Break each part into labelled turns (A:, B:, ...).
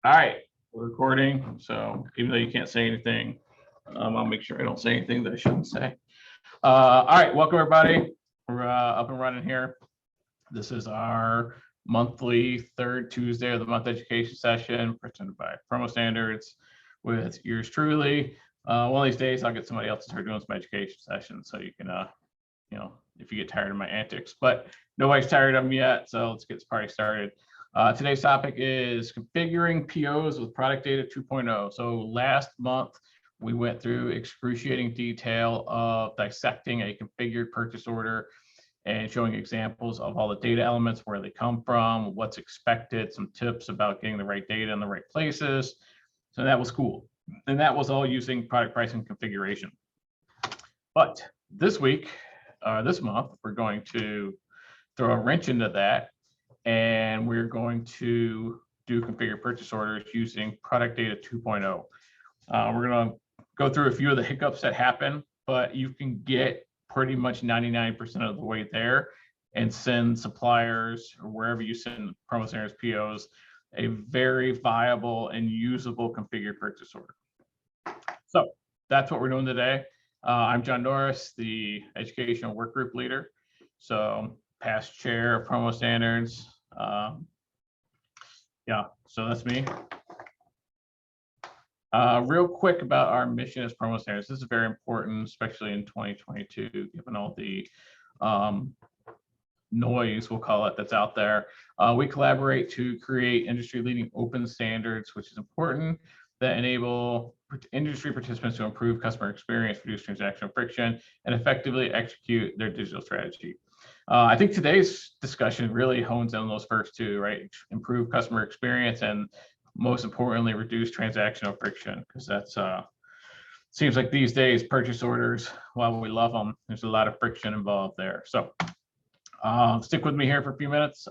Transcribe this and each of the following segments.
A: All right, we're recording. So even though you can't say anything, I'll make sure I don't say anything that I shouldn't say. All right, welcome everybody. We're up and running here. This is our monthly third Tuesday of the month education session presented by PromoStandards with yours truly. One of these days, I'll get somebody else to start doing some education sessions so you can, if you get tired of my antics, but nobody's tired of them yet. So let's get this party started. Today's topic is configuring POs with product data 2.0. So last month, we went through excruciating detail of dissecting a configured purchase order and showing examples of all the data elements, where they come from, what's expected, some tips about getting the right data in the right places. So that was cool. And that was all using product pricing configuration. But this week, this month, we're going to throw a wrench into that, and we're going to do configured purchase orders using product data 2.0. We're going to go through a few of the hiccups that happen, but you can get pretty much 99% of the way there and send suppliers or wherever you send PromoStandards POs a very viable and usable configured purchase order. So that's what we're doing today. I'm John Norris, the educational work group leader. So past chair of PromoStandards. Yeah, so that's me. Real quick about our mission as PromoStandards. This is very important, especially in 2022, given all the noise, we'll call it, that's out there. We collaborate to create industry-leading open standards, which is important, that enable industry participants to improve customer experience, reduce transactional friction, and effectively execute their digital strategy. I think today's discussion really hones in on those first two, right? Improve customer experience and, most importantly, reduce transactional friction, because that's seems like these days purchase orders, while we love them, there's a lot of friction involved there. So stick with me here for a few minutes.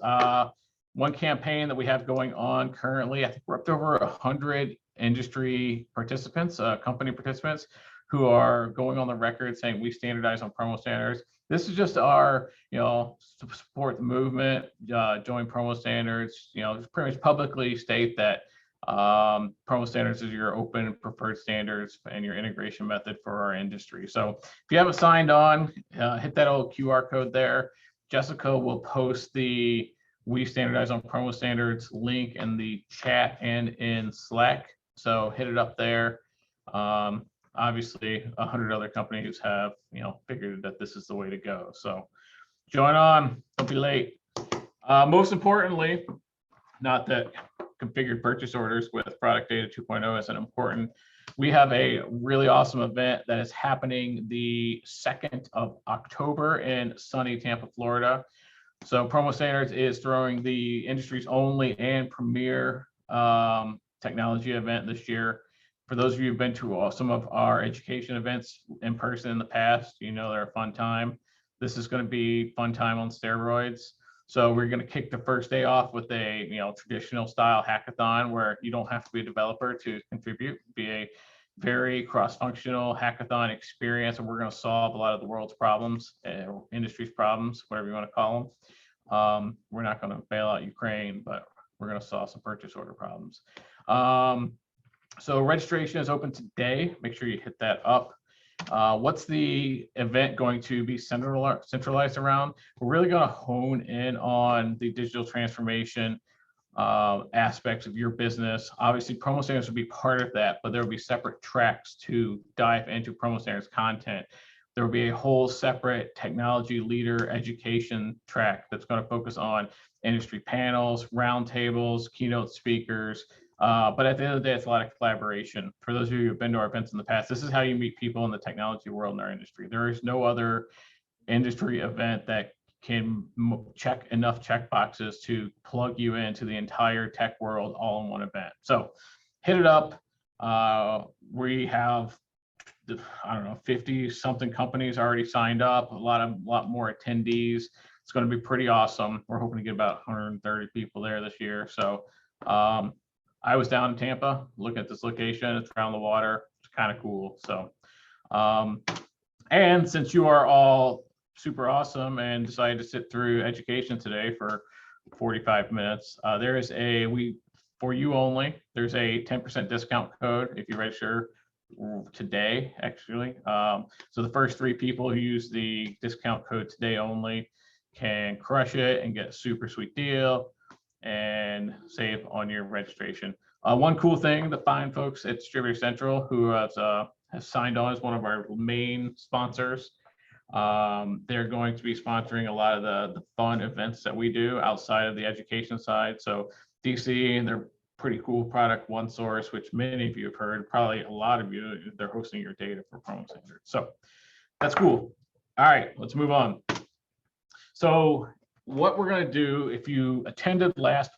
A: One campaign that we have going on currently, I think we're up to over 100 industry participants, company participants, who are going on the record saying we standardize on PromoStandards. This is just our, to support the movement, join PromoStandards, pretty much publicly state that PromoStandards is your open preferred standards and your integration method for our industry. So if you haven't signed on, hit that old QR code there. Jessica will post the We Standardize on PromoStandards link in the chat and in Slack. So hit it up there. Obviously, 100 other companies have, figured that this is the way to go. So join on, don't be late. Most importantly, not that configured purchase orders with product data 2.0 isn't important. We have a really awesome event that is happening the 2nd of October in sunny Tampa, Florida. So PromoStandards is throwing the industry's only and premier technology event this year. For those of you who've been to some of our education events in person in the past, they're a fun time. This is going to be fun time on steroids. So we're going to kick the first day off with a traditional style hackathon, where you don't have to be a developer to contribute. Be a very cross-functional hackathon experience, and we're going to solve a lot of the world's problems, industry's problems, whatever you want to call them. We're not going to bail out Ukraine, but we're going to solve some purchase order problems. So registration is open today. Make sure you hit that up. What's the event going to be centralized around? We're really going to hone in on the digital transformation aspects of your business. Obviously, PromoStandards will be part of that, but there will be separate tracks to dive into PromoStandards content. There will be a whole separate technology leader education track that's going to focus on industry panels, roundtables, keynote speakers. But at the end of the day, it's a lot of collaboration. For those of you who've been to our events in the past, this is how you meet people in the technology world in our industry. There is no other industry event that can check enough check boxes to plug you into the entire tech world all in one event. So hit it up. We have, 50 something companies already signed up, a lot more attendees. It's going to be pretty awesome. We're hoping to get about 130 people there this year. So I was down in Tampa looking at this location. It's around the water. It's kind of cool. So, and since you are all super awesome and decided to sit through education today for 45 minutes, we for you only. There's a 10% discount code if you register today, actually. So the first 3 people who use the discount code today only can crush it and get a super sweet deal and save on your registration. One cool thing, the fine folks at Distributor Central, who has signed on as one of our main sponsors, they're going to be sponsoring a lot of the fun events that we do outside of the education side. So DC and their pretty cool product, OneSource, which many of you have heard, probably a lot of you, they're hosting your data for PromoStandards. So that's cool. All right, let's move on. So what we're going to do, if you attended last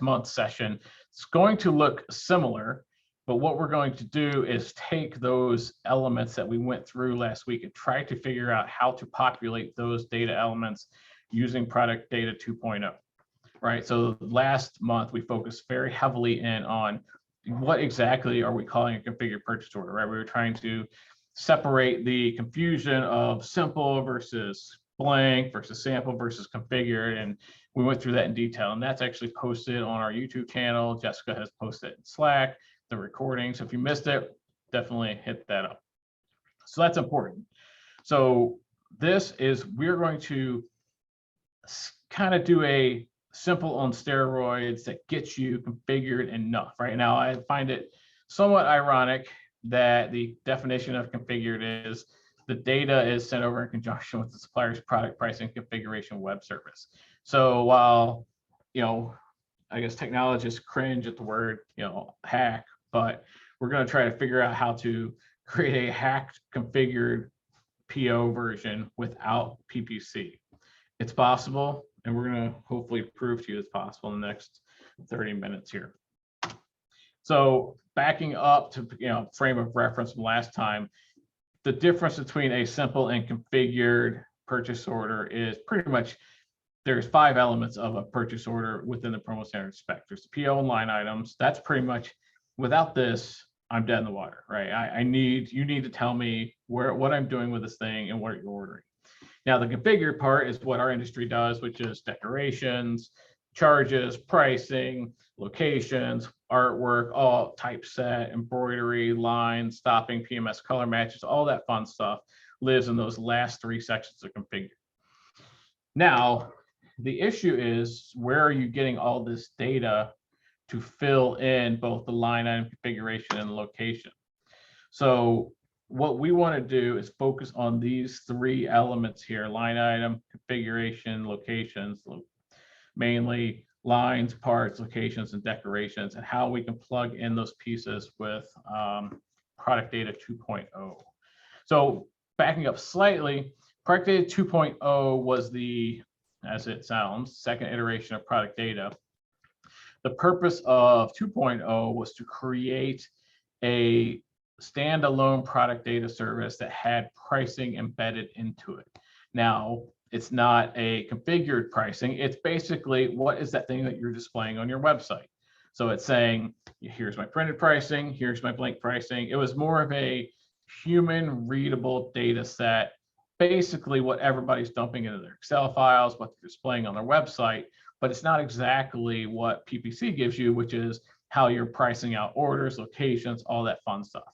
A: month's session, it's going to look similar, but what we're going to do is take those elements that we went through last week and try to figure out how to populate those data elements using product data 2.0. Right. So last month we focused very heavily in on what exactly are we calling a configured purchase order, right? We were trying to separate the confusion of simple versus blank versus sample versus configured, and we went through that in detail, and that's actually posted on our YouTube channel. Jessica has posted it in Slack, the recording. So if you missed it, definitely hit that up. So that's important. So this is, we're going to kind of do a simple on steroids that gets you configured enough. Right now, I find it somewhat ironic that the definition of configured is the data is sent over in conjunction with the supplier's product pricing configuration web service. So while, I guess technologists cringe at the word, hack, but we're going to try to figure out how to create a hacked configured PO version without PPC. It's possible, and we're going to hopefully prove to you it's possible in the next 30 minutes here. So backing up to frame of reference from last time, the difference between a simple and configured purchase order is pretty much, there's 5 elements of a purchase order within the PromoStandards spec. There's the PO and line items. That's pretty much, without this, I'm dead in the water, right? You need to tell me what I'm doing with this thing and what you're ordering. Now, the configured part is what our industry does, which is decorations, charges, pricing, locations, artwork, all typeset, embroidery, lines, stopping, PMS color matches, all that fun stuff lives in those last 3 sections of configured. Now, the issue is, where are you getting all this data to fill in both the line item configuration and the location? So what we want to do is focus on these 3 elements here: line item, configuration, locations, mainly lines, parts, locations, and decorations, and how we can plug in those pieces with product data 2.0. So backing up slightly, product data 2.0 was the, as it sounds, second iteration of product data. The purpose of 2.0 was to create a standalone product data service that had pricing embedded into it. Now, it's not a configured pricing. It's basically, what is that thing that you're displaying on your website? So it's saying, here's my printed pricing, here's my blank pricing. It was more of a human readable data set, basically what everybody's dumping into their Excel files, what they're displaying on their website, but it's not exactly what PPC gives you, which is how you're pricing out orders, locations, all that fun stuff.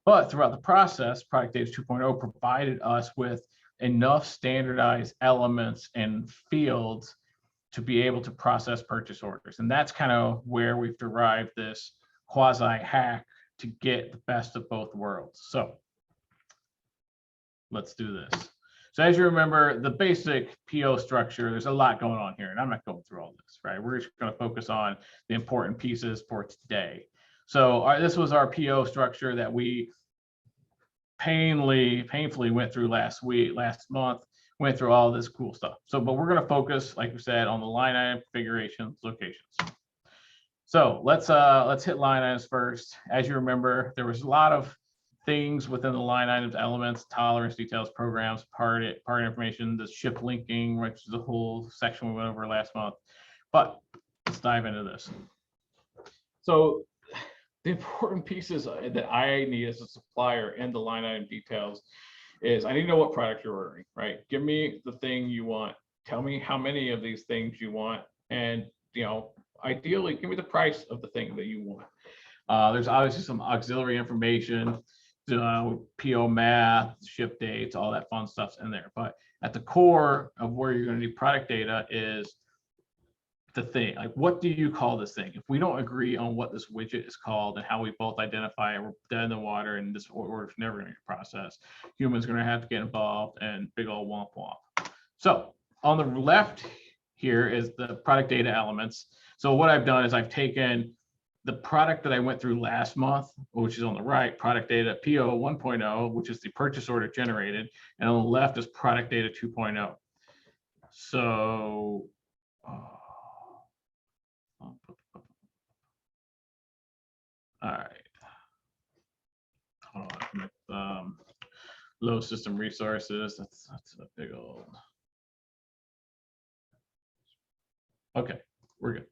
A: But throughout the process, Product Data 2.0 provided us with enough standardized elements and fields to be able to process purchase orders. And that's kind of where we've derived this quasi hack to get the best of both worlds. So let's do this. So as you remember, the basic PO structure, there's a lot going on here, and I'm not going through all this, right? We're just going to focus on the important pieces for today. So this was our PO structure that we painfully went through last month, went through all this cool stuff. So, but we're going to focus, like we said, on the line item configurations, locations. So let's hit line items first. As you remember, there was a lot of things within the line items, elements, tolerance, details, programs, part information, the ship linking, which is a whole section we went over last month. But let's dive into this. So the important pieces that I need as a supplier in the line item details is, I need to know what product you're ordering, right? Give me the thing you want. Tell me how many of these things you want. And, ideally, give me the price of the thing that you want. There's obviously some auxiliary information, PO math, ship dates, all that fun stuff's in there. But at the core of where you're going to need product data is the thing. Like, what do you call this thing? If we don't agree on what this widget is called and how we both identify it, we're dead in the water, and this order is never going to get processed. Humans are going to have to get involved, and big old womp womp. So on the left here is the product data elements. So what I've done is I've taken the product that I went through last month, which is on the right, product data PO 1.0, which is the purchase order generated, and on the left is product data 2.0. So all right. Hold on. Low system resources. That's a big old. Okay, we're good.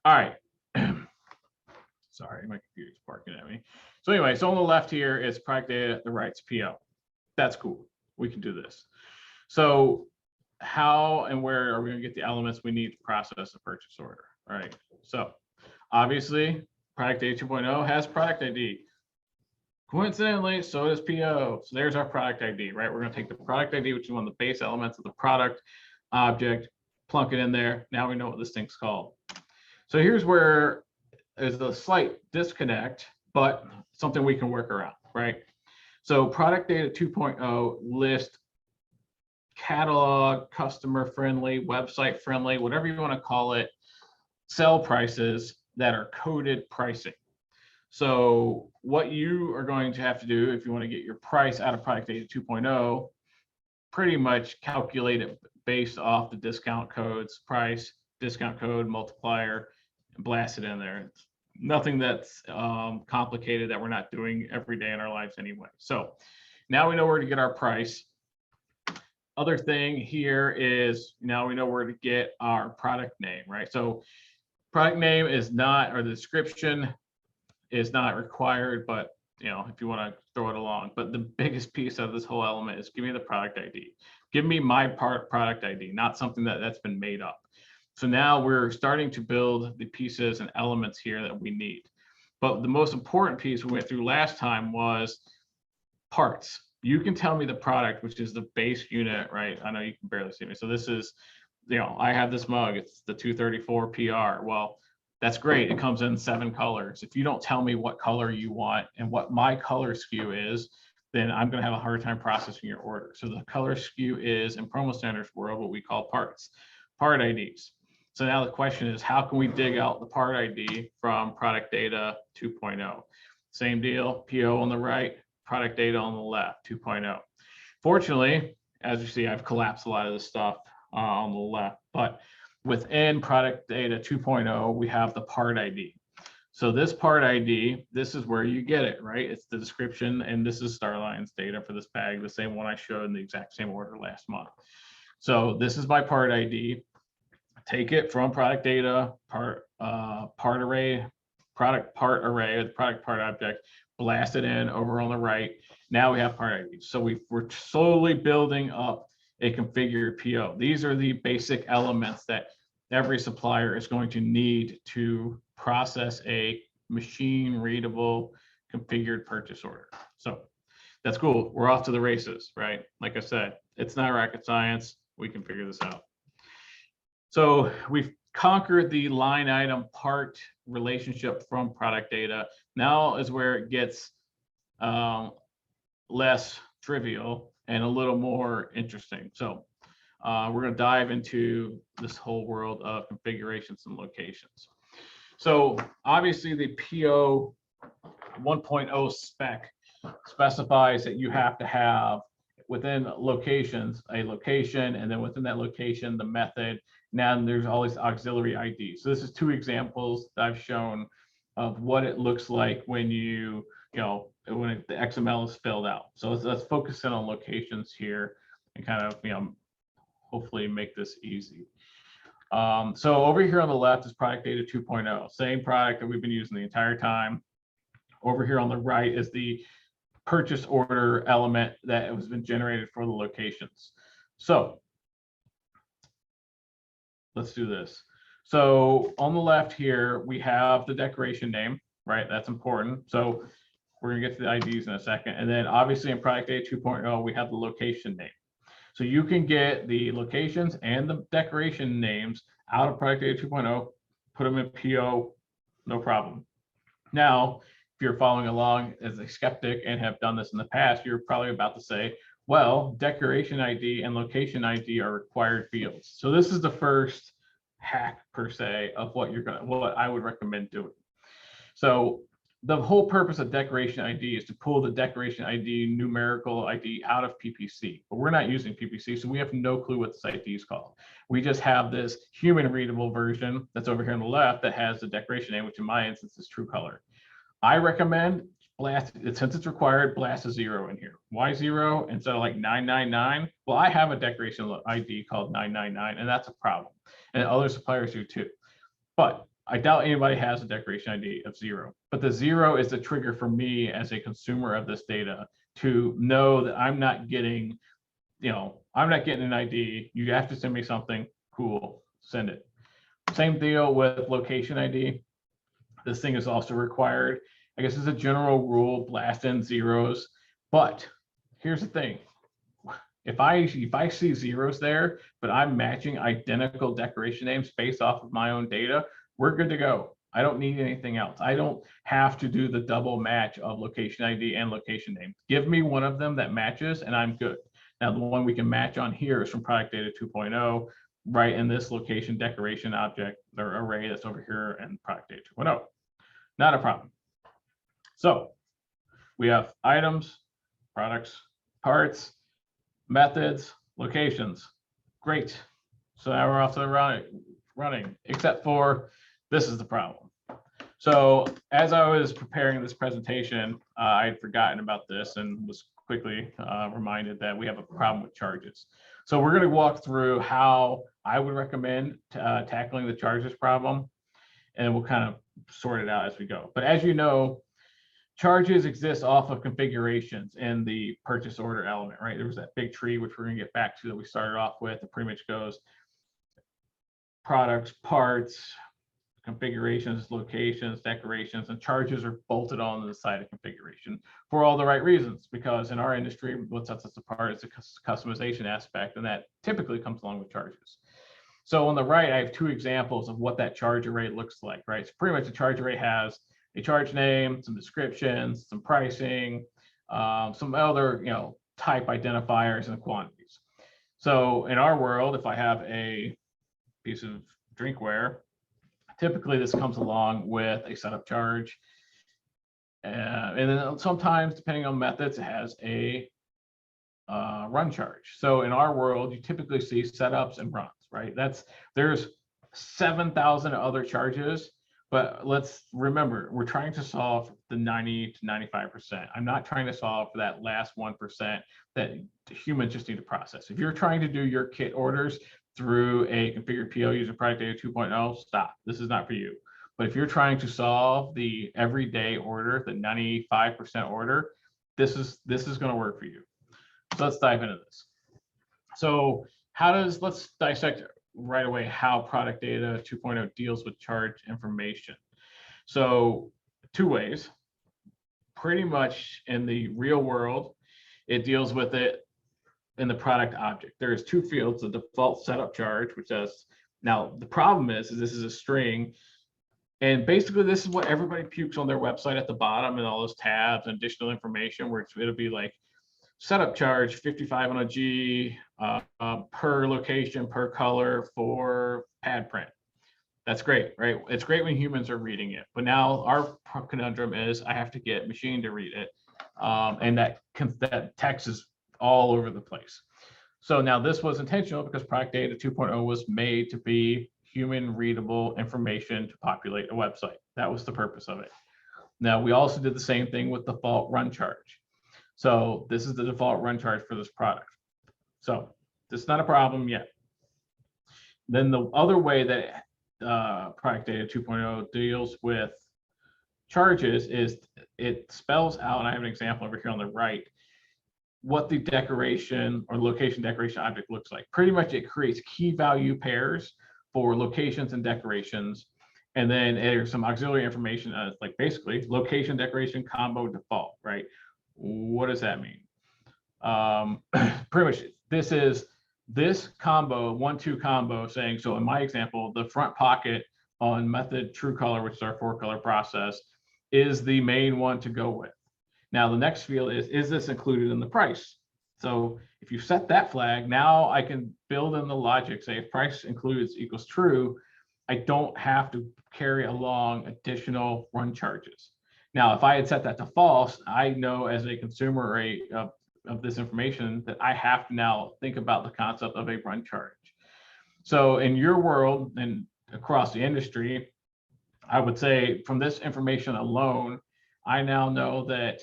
A: All right. Sorry, my computer's barking at me. So anyway, so on the left here is product data, the right's PO. That's cool. We can do this. So how and where are we going to get the elements we need to process a purchase order? All right. So obviously, product data 2.0 has product ID. Coincidentally, so does PO. So there's our product ID, right? We're going to take the product ID, which is one of the base elements of the product object, plunk it in there. Now we know what this thing's called. So here's where there's a slight disconnect, but something we can work around, right? So product data 2.0 list catalog, customer friendly, website friendly, whatever you want to call it, sell prices that are coded pricing. So what you are going to have to do if you want to get your price out of product data 2.0, pretty much calculate it based off the discount codes, price, discount code, multiplier, and blast it in there. It's nothing that's complicated that we're not doing every day in our lives anyway. So now we know where to get our price. Other thing here is now we know where to get our product name, right? So product name is not, or the description is not required, but if you want to throw it along. But the biggest piece of this whole element is give me the product ID. Give me my product ID, not something that's been made up. So now we're starting to build the pieces and elements here that we need. But the most important piece we went through last time was parts. You can tell me the product, which is the base unit, right? I know you can barely see me. So this is, I have this mug. It's the 234 PR. Well, that's great. It comes in 7 colors. If you don't tell me what color you want and what my color SKU is, then I'm going to have a hard time processing your order. So the color SKU is, in PromoStandards world, what we call parts, part IDs. So now the question is, how can we dig out the part ID from product data 2.0? Same deal, PO on the right, product data on the left, 2.0. Fortunately, as you see, I've collapsed a lot of this stuff on the left, but within product data 2.0, we have the part ID. So this part ID, this is where you get it, right? It's the description, and this is Starline's data for this bag, the same one I showed in the exact same order last month. So this is my part ID. Take it from product data, part array, product part array, or the product part object, blast it in over on the right. Now we have part ID. So we're slowly building up a configured PO. These are the basic elements that every supplier is going to need to process a machine readable configured purchase order. So that's cool. We're off to the races, right? Like I said, it's not rocket science. We can figure this out. So we've conquered the line item part relationship from product data. Now is where it gets less trivial and a little more interesting. So we're going to dive into this whole world of configurations and locations. So obviously the PO 1.0 spec specifies that you have to have within locations, a location, and then within that location, the method. Now there's all these auxiliary IDs. So this is 2 examples that I've shown of what it looks like when when the XML is filled out. So let's focus in on locations here and kind of, hopefully make this easy. So over here on the left is product data 2.0, same product that we've been using the entire time. Over here on the right is the purchase order element that has been generated for the locations. So let's do this. So on the left here, we have the decoration name, right? That's important. So we're gonna get to the IDs in a second. And then obviously in product data 2.0, we have the location name. So you can get the locations and the decoration names out of product data 2.0, put them in PO, no problem. Now, if you're following along as a skeptic and have done this in the past, you're probably about to say, well, decoration ID and location ID are required fields. So this is the first hack per se of what I would recommend doing. So the whole purpose of decoration ID is to pull the decoration ID numerical ID out of PPC, but we're not using PPC, so we have no clue what this ID is called. We just have this human readable version that's over here on the left that has the decoration name, which in my instance is true color. I recommend blast, since it's required, blast a 0 in here. Why 0 instead of like 999? Well, I have a decoration ID called 999, and that's a problem. And other suppliers do too. But I doubt anybody has a decoration ID of 0. But the 0 is the trigger for me as a consumer of this data to know that I'm not getting, I'm not getting an ID. You have to send me something. Cool, send it. Same deal with location ID. This thing is also required. I guess as a general rule, blast in 0s. But here's the thing. If I see 0s there, but I'm matching identical decoration names based off of my own data, we're good to go. I don't need anything else. I don't have to do the double match of location ID and location name. Give me one of them that matches and I'm good. Now, the one we can match on here is from product data 2.0, right in this location decoration object or array that's over here in product data 2.0. Not a problem. So we have items, products, parts, methods, locations. Great. So now we're off to the running, except for this is the problem. So as I was preparing this presentation, I had forgotten about this and was quickly reminded that we have a problem with charges. So we're going to walk through how I would recommend tackling the charges problem, and we'll kind of sort it out as we go. But as you know, charges exist off of configurations in the purchase order element, right? There was that big tree, which we're going to get back to, that we started off with. It pretty much goes products, parts, configurations, locations, decorations, and charges are bolted on the side of configuration for all the right reasons, because in our industry, what sets us apart is the customization aspect, and that typically comes along with charges. So on the right, I have two examples of what that charge array looks like, right? So pretty much the charge array has a charge name, some descriptions, some pricing, some other, type identifiers and quantities. So in our world, if I have a piece of drinkware, typically this comes along with a setup charge. And then sometimes, depending on methods, it has a run charge. So in our world, you typically see setups and runs, right? There's 7,000 other charges, but let's remember, we're trying to solve the 90 to 95%. I'm not trying to solve for that last 1% that humans just need to process. If you're trying to do your kit orders through a configured PO using product data 2.0, stop. This is not for you. But if you're trying to solve the everyday order, the 95% order, this is going to work for you. So let's dive into this. So let's dissect right away how product data 2.0 deals with charge information. So two ways. Pretty much in the real world, it deals with it in the product object. There's two fields, the default setup charge, which says, now the problem is this is a string, and basically this is what everybody pukes on their website at the bottom, and all those tabs and additional information where it'll be like setup charge 55 on a G per location, per color for pad print. That's great, right? It's great when humans are reading it, but now our conundrum is I have to get machine to read it, and that text is all over the place. So now this was intentional because product data 2.0 was made to be human readable information to populate a website. That was the purpose of it. Now we also did the same thing with default run charge. So this is the default run charge for this product. So this is not a problem yet. Then the other way that product data 2.0 deals with charges is it spells out, and I have an example over here on the right, what the decoration or location decoration object looks like. Pretty much it creates key value pairs for locations and decorations. And then there's some auxiliary information as like basically location, decoration, combo, default, right? What does that mean? Pretty much this combo, 1-2 combo saying, so in my example, the front pocket on method true color, which is our 4-color process, is the main one to go with. Now the next field is this included in the price? So if you set that flag, now I can build in the logic, say if price includes equals true, I don't have to carry along additional run charges. Now, if I had set that to false, I know as a consumer of this information that I have to now think about the concept of a run charge. So in your world and across the industry, I would say from this information alone, I now know that,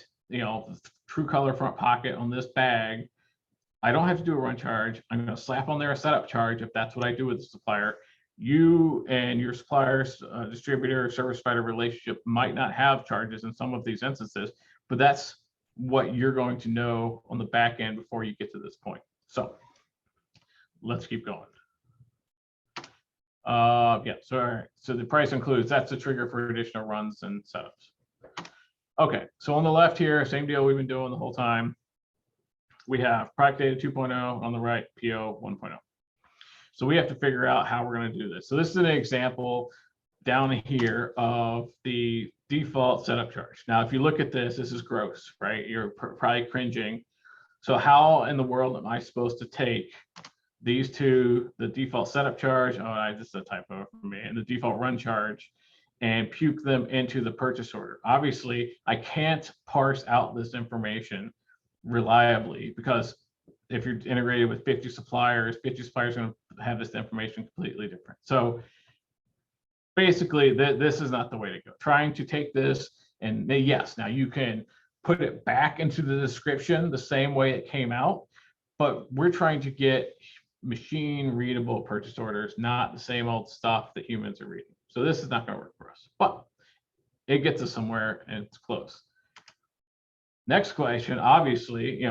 A: true color front pocket on this bag, I don't have to do a run charge. I'm going to slap on there a setup charge if that's what I do with the supplier. You and your supplier's distributor service provider relationship might not have charges in some of these instances, but that's what you're going to know on the back end before you get to this point. So let's keep going. Yeah, so all right. So the price includes, that's the trigger for additional runs and setups. Okay, so on the left here, same deal we've been doing the whole time. We have product data 2.0 on the right, PO 1.0. So we have to figure out how we're going to do this. So this is an example down here of the default setup charge. Now, if you look at this, this is gross, right? You're probably cringing. So how in the world am I supposed to take these two, the default setup charge, this is a typo for me, and the default run charge, and puke them into the purchase order? Obviously, I can't parse out this information reliably because if you're integrated with 50 suppliers are going to have this information completely different. So basically, this is not the way to go. Trying to take this and yes, now you can put it back into the description the same way it came out, but we're trying to get machine readable purchase orders, not the same old stuff that humans are reading. So this is not going to work for us, but it gets us somewhere and it's close. Next question, obviously,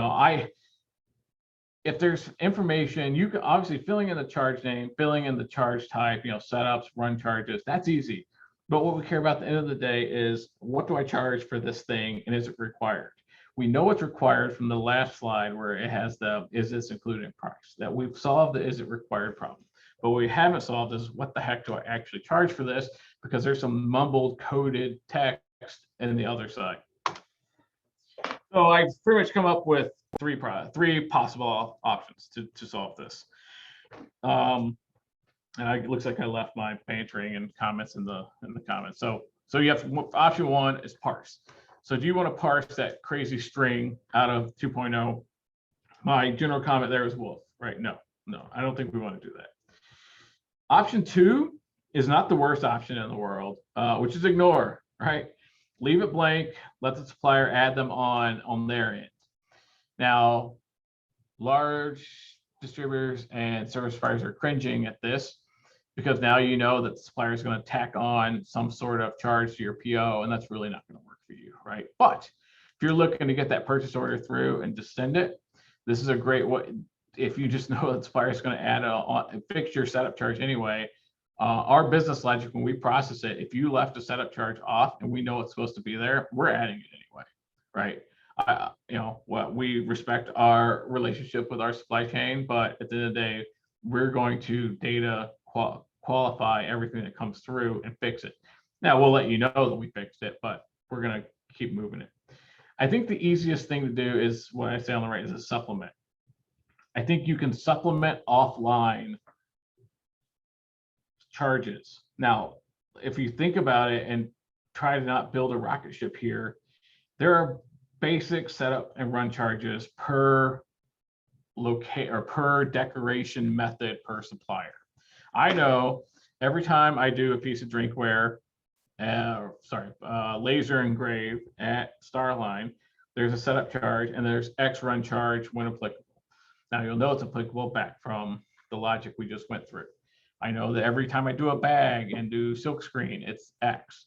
A: if there's information, you can obviously filling in the charge name, filling in the charge type, setups, run charges, that's easy. But what we care about at the end of the day is what do I charge for this thing and is it required? We know what's required from the last slide where it has the is this included in price, that we've solved the is it required problem. But what we haven't solved is what the heck do I actually charge for this, because there's some mumbled coded text in the other side. So I've pretty much come up with three possible options to solve this. And it looks like I left my bantering and comments in the comments. So you have option one is parse. So do you want to parse that crazy string out of 2.0? My general comment there is wolf, right? No, I don't think we want to do that. Option two is not the worst option in the world, which is ignore, right? Leave it blank, let the supplier add them on their end. Now, large distributors and service providers are cringing at this because now you know that the supplier is going to tack on some sort of charge to your PO, and that's really not going to work for you, right? But if you're looking to get that purchase order through and just send it, this is a great way. If you just know that the supplier is going to add a fixture setup charge anyway, our business logic, when we process it, if you left a setup charge off and we know it's supposed to be there, we're adding it anyway, right? We respect our relationship with our supply chain, but at the end of the day, we're going to data qualify everything that comes through and fix it. Now we'll let you know that we fixed it, but we're going to keep moving it. I think the easiest thing to do is what I say on the right is a supplement. I think you can supplement offline charges. Now, if you think about it and try to not build a rocket ship here, there are basic setup and run charges per decoration method per supplier. I know every time I do a piece of drinkware, laser engrave at Starline, there's a setup charge and there's X run charge when applicable. Now you'll know it's applicable back from the logic we just went through. I know that every time I do a bag and do silkscreen, it's X.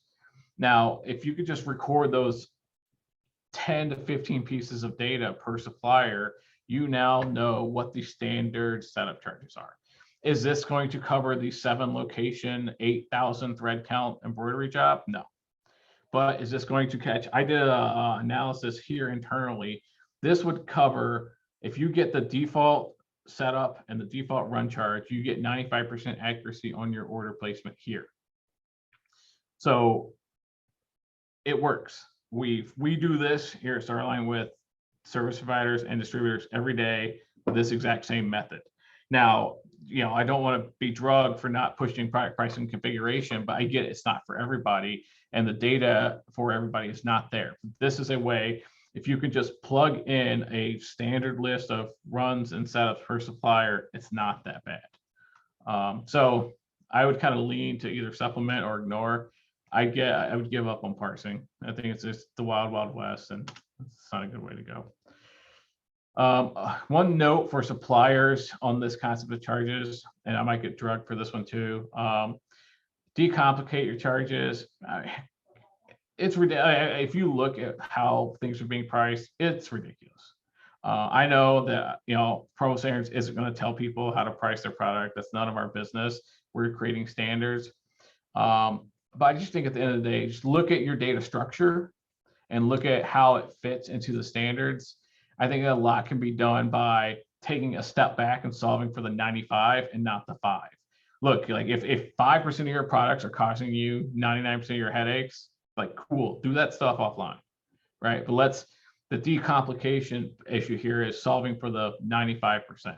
A: Now, if you could just record those 10 to 15 pieces of data per supplier, you now know what the standard setup charges are. Is this going to cover the 7 location, 8,000 thread count embroidery job? No. But is this going to catch? I did a analysis here internally. This would cover, if you get the default setup and the default run charge, you get 95% accuracy on your order placement here. So it works. We do this here at Starline with service providers and distributors every day with this exact same method. Now, I don't want to be drugged for not pushing product pricing configuration, but I get it's not for everybody, and the data for everybody is not there. This is a way, if you can just plug in a standard list of runs and setups per supplier, it's not that bad. So I would kind of lean to either supplement or ignore. I would give up on parsing. I think it's just the wild, wild west, and it's not a good way to go. One note for suppliers on this concept of charges, and I might get drugged for this one too. Decomplicate your charges. It's ridiculous. If you look at how things are being priced, it's ridiculous. I know that PromoStandards isn't going to tell people how to price their product. That's none of our business. We're creating standards. But I just think at the end of the day, just look at your data structure and look at how it fits into the standards. I think a lot can be done by taking a step back and solving for the 95 and not the 5. Look, like if 5% of your products are causing you 99% of your headaches, like cool, do that stuff offline, right? But the decomplication issue here is solving for the 95%.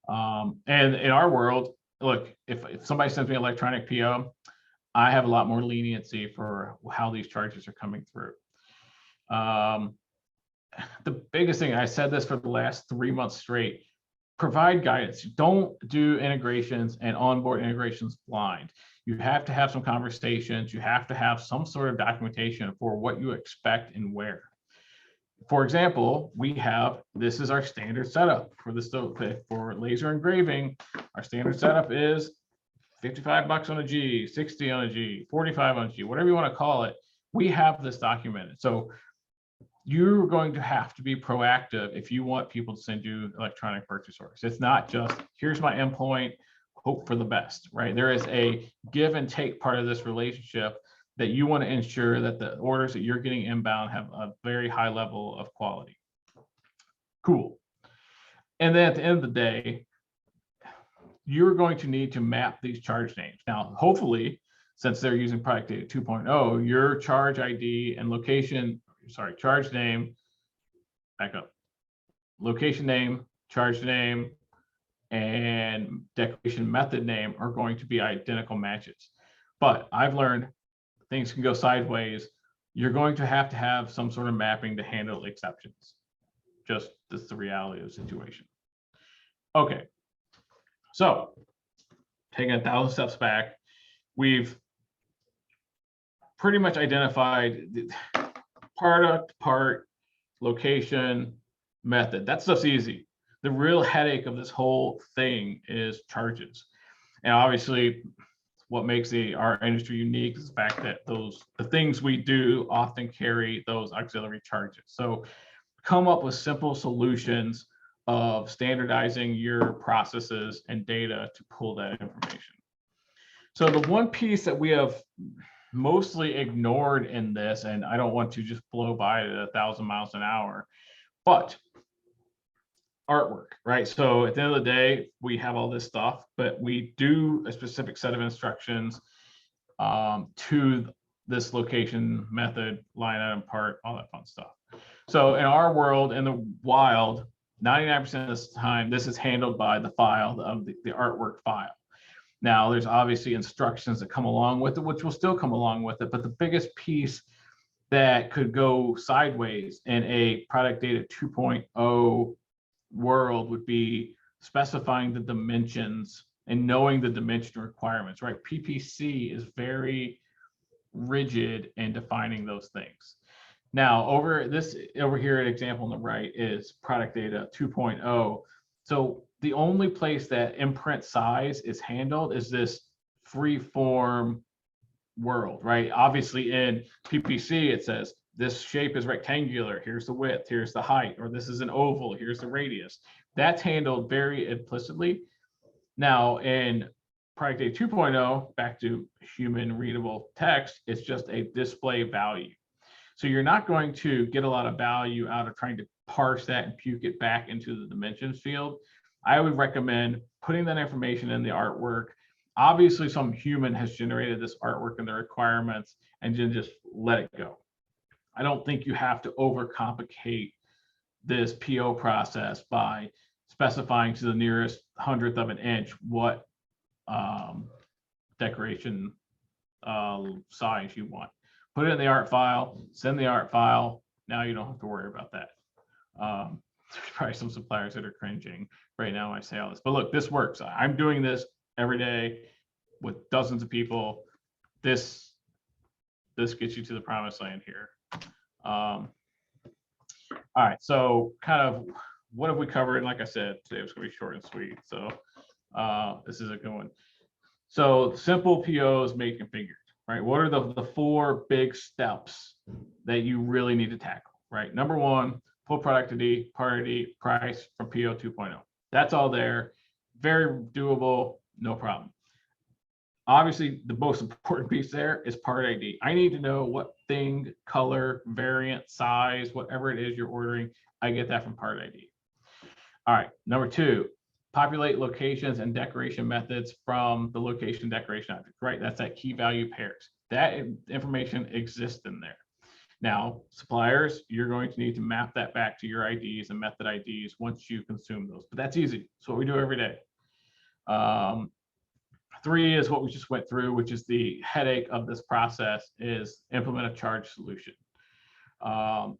A: And in our world, look, if somebody sends me an electronic PO, I have a lot more leniency for how these charges are coming through. The biggest thing, I said this for the last 3 months straight, provide guidance. Don't do integrations and onboard integrations blind. You have to have some conversations. You have to have some sort of documentation for what you expect and where. For example, this is our standard setup for this, for laser engraving. Our standard setup is $55 on a G, 60 on a G, 45 on a G, whatever you want to call it. We have this documented. So you're going to have to be proactive if you want people to send you electronic purchase orders. It's not just, here's my endpoint, hope for the best, right? There is a give and take part of this relationship that you want to ensure that the orders that you're getting inbound have a very high level of quality. Cool. And then at the end of the day, you're going to need to map these charge names. Now, hopefully, since they're using product data 2.0, your charge ID and charge name, back up, location name, charge name, and declaration method name are going to be identical matches. But I've learned things can go sideways. You're going to have some sort of mapping to handle exceptions. Just that's the reality of the situation. Okay, so taking 1,000 steps back, we've pretty much identified the product, part, location, method. That stuff's easy. The real headache of this whole thing is charges. And obviously, what makes our industry unique is the fact that the things we do often carry those auxiliary charges. So come up with simple solutions of standardizing your processes and data to pull that information. So the one piece that we have mostly ignored in this, and I don't want to just blow by it at 1,000 miles an hour, but artwork, right? So at the end of the day, we have all this stuff, but we do a specific set of instructions to this location, method, line item, part, all that fun stuff. So in our world, in the wild, 99% of the time, this is handled by the file of the artwork file. Now, there's obviously instructions that come along with it, which will still come along with it, but the biggest piece that could go sideways in a product data 2.0 world would be specifying the dimensions and knowing the dimension requirements, right? PPC is very rigid in defining those things. Now, over here, an example on the right is product data 2.0. So the only place that imprint size is handled is this free form world, right? Obviously in PPC, it says this shape is rectangular, here's the width, here's the height, or this is an oval, here's the radius. That's handled very implicitly. Now in product data 2.0, back to human readable text, it's just a display value. So you're not going to get a lot of value out of trying to parse that and puke it back into the dimensions field. I would recommend putting that information in the artwork. Obviously, some human has generated this artwork and the requirements, and then just let it go. I don't think you have to overcomplicate this PO process by specifying to the nearest hundredth of an inch what decoration size you want. Put it in the art file, send the art file. Now you don't have to worry about that. There's probably some suppliers that are cringing right now when I say all this, but look, this works. I'm doing this every day with dozens of people. This gets you to the promised land here. All right, so kind of what have we covered? Like I said, today was going to be short and sweet, so this is a good one. So simple POs made configured, right? What are the 4 big steps that you really need to tackle, right? Number 1, full product ID, part ID, price from PO 2.0. That's all there, very doable, no problem. Obviously, the most important piece there is part ID. I need to know what thing, color, variant, size, whatever it is you're ordering. I get that from part ID. All right, number 2, populate locations and decoration methods from the location decoration object, right? That's that key value pairs. That information exists in there. Now, suppliers, you're going to need to map that back to your IDs and method IDs once you consume those, but that's easy. It's what we do every day. 3 is what we just went through, which is the headache of this process, is implement a charge solution.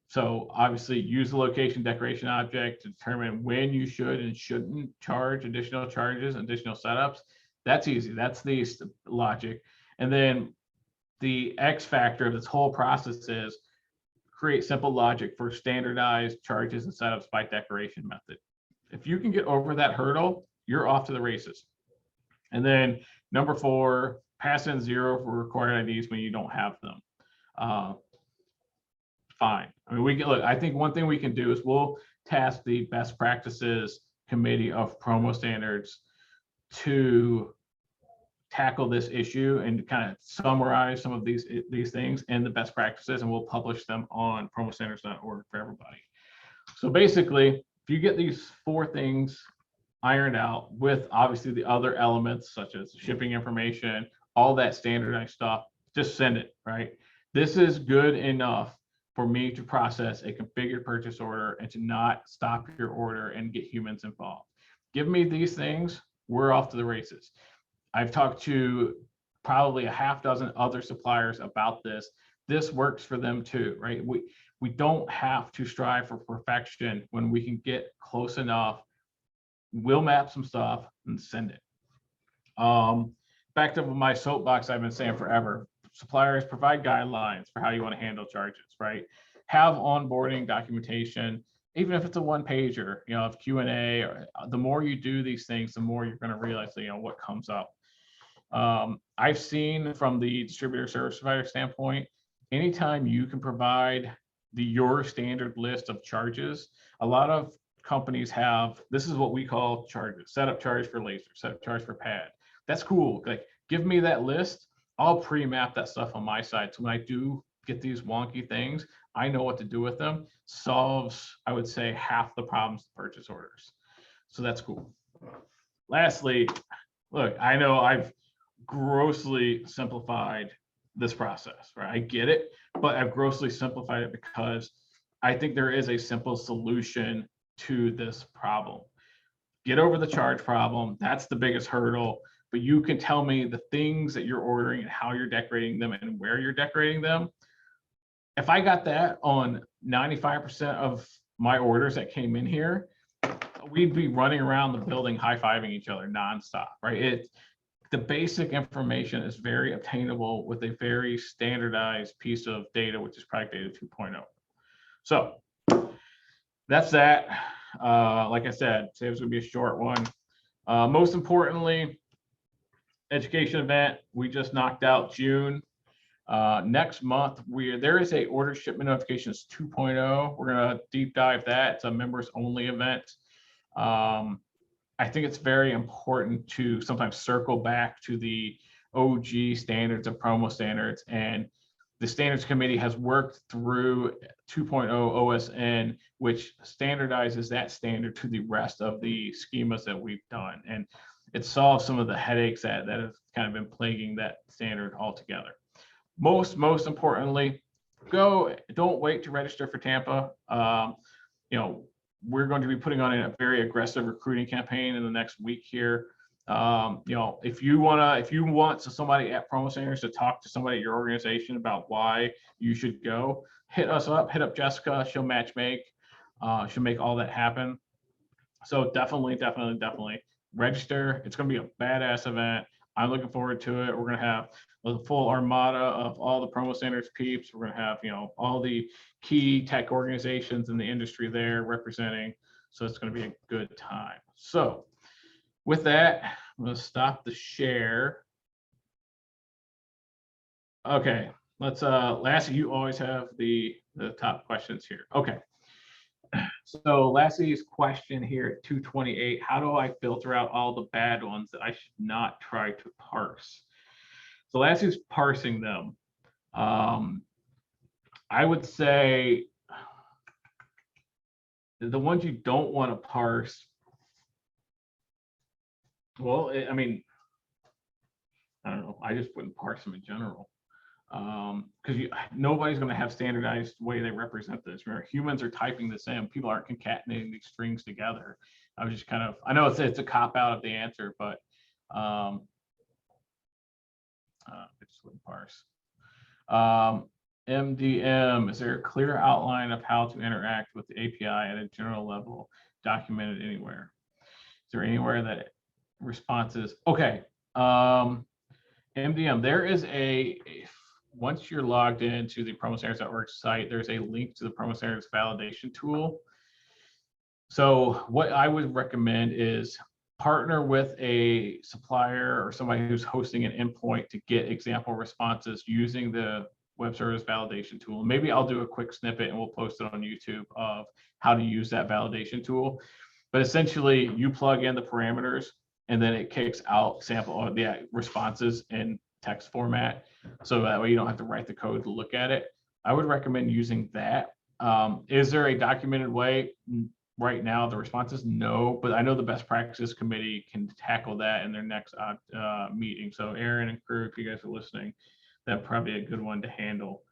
A: So obviously use the location decoration object to determine when you should and shouldn't charge additional charges, additional setups. That's easy. That's the logic. And then the X factor of this whole process is create simple logic for standardized charges and setups by decoration method. If you can get over that hurdle, you're off to the races. And then number 4, pass in 0 for required IDs when you don't have them. Fine. I mean, we can look. I think one thing we can do is we'll task the best practices committee of PromoStandards to tackle this issue and kind of summarize some of these things and the best practices, and we'll publish them on PromoStandards.org for everybody. So basically, if you get these 4 things ironed out with obviously the other elements such as shipping information, all that standardized stuff, just send it, right? This is good enough for me to process a configured purchase order and to not stop your order and get humans involved. Give me these things, we're off to the races. I've talked to probably a half dozen other suppliers about this. This works for them too, right? We don't have to strive for perfection when we can get close enough. We'll map some stuff and send it. Back to my soapbox I've been saying forever. Suppliers, provide guidelines for how you want to handle charges, right? Have onboarding documentation, even if it's a 1-pager, of Q&A. Or the more you do these things, the more you're going to realize, what comes up. I've seen from the distributor service provider standpoint, anytime you can provide your standard list of charges, a lot of companies have, this is what we call charges: setup charge for laser, setup charge for pad. That's cool. Like, give me that list. I'll pre-map that stuff on my side. So when I do get these wonky things, I know what to do with them. Solves, I would say, half the problems with purchase orders. So that's cool. Lastly, look, I know I've grossly simplified this process, right? I get it, but I've grossly simplified it because I think there is a simple solution to this problem. Get over the charge problem. That's the biggest hurdle. But you can tell me the things that you're ordering and how you're decorating them and where you're decorating them. If I got that on 95% of my orders that came in here, we'd be running around the building high-fiving each other nonstop, right? The basic information is very obtainable with a very standardized piece of data, which is product data 2.0. So that's that. Like I said, today was going to be a short one. Most importantly, education event, we just knocked out June. Next month, there is a order shipment notifications 2.0. We're going to deep dive that. It's a members only event. I think it's very important to sometimes circle back to the OG standards of promo standards, and the standards committee has worked through 2.0 OSN, which standardizes that standard to the rest of the schemas that we've done. And it solves some of the headaches that have kind of been plaguing that standard altogether. Most importantly, don't wait to register for Tampa. You know, we're going to be putting on a very aggressive recruiting campaign in the next week here. You know, if you want somebody at PromoStandards to talk to somebody at your organization about why you should go, hit us up, hit up Jessica. She'll match make. She'll make all that happen. So definitely register. It's going to be a badass event. I'm looking forward to it. We're going to have a full armada of all the PromoStandards peeps. We're going to have, you know, all the key tech organizations in the industry there representing. So it's going to be a good time. So with that, I'm going to stop the share. Okay, let's Lassie, you always have the top questions here. Okay. So Lassie's question here at 228, how do I filter out all the bad ones that I should not try to parse? So Lassie's parsing them. I would say the ones you don't want to parse, well, I mean, I don't know. I just wouldn't parse them in general. Because nobody's going to have standardized way they represent this. Remember, humans are typing this in. People aren't concatenating these strings together. I was just kind of, I know it's a cop out of the answer, but I just wouldn't parse. MDM, is there a clear outline of how to interact with the API at a general level, documented anywhere? Is there anywhere that responses? Okay. MDM, there is once you're logged into the PromoStandards.org site, there's a link to the PromoStandards validation tool. So what I would recommend is partner with a supplier or somebody who's hosting an endpoint to get example responses using the web service validation tool. Maybe I'll do a quick snippet and we'll post it on YouTube of how to use that validation tool. But essentially, you plug in the parameters and then it kicks out sample responses in text format. So that way you don't have to write the code to look at it. I would recommend using that. Is there a documented way? Right now, the response is no, but I know the best practices committee can tackle that in their next meeting. So Aaron and crew, if you guys are listening, that's probably a good one to handle.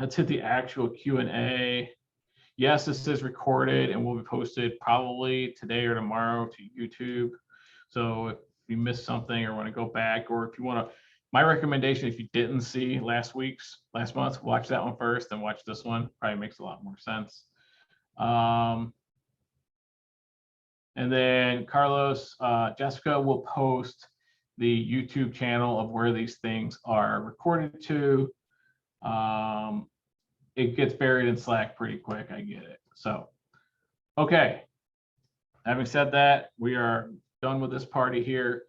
A: Let's hit the actual Q&A. Yes, this is recorded and will be posted probably today or tomorrow to YouTube. So if you missed something or want to go back, or if you want to, my recommendation, if you didn't see last month, watch that one first, then watch this one. Probably makes a lot more sense. And then Carlos, Jessica will post the YouTube channel of where these things are recorded to. It gets buried in Slack pretty quick, I get it. So, okay. Having said that, we are done with this party here.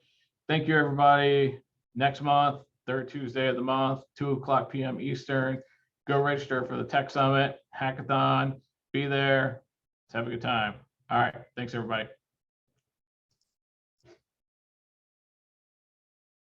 A: Thank you, everybody. Next month, third Tuesday of the month, 2:00 p.m. Eastern. Go register for the Tech Summit Hackathon. Be there. Let's have a good time. All right. Thanks, everybody.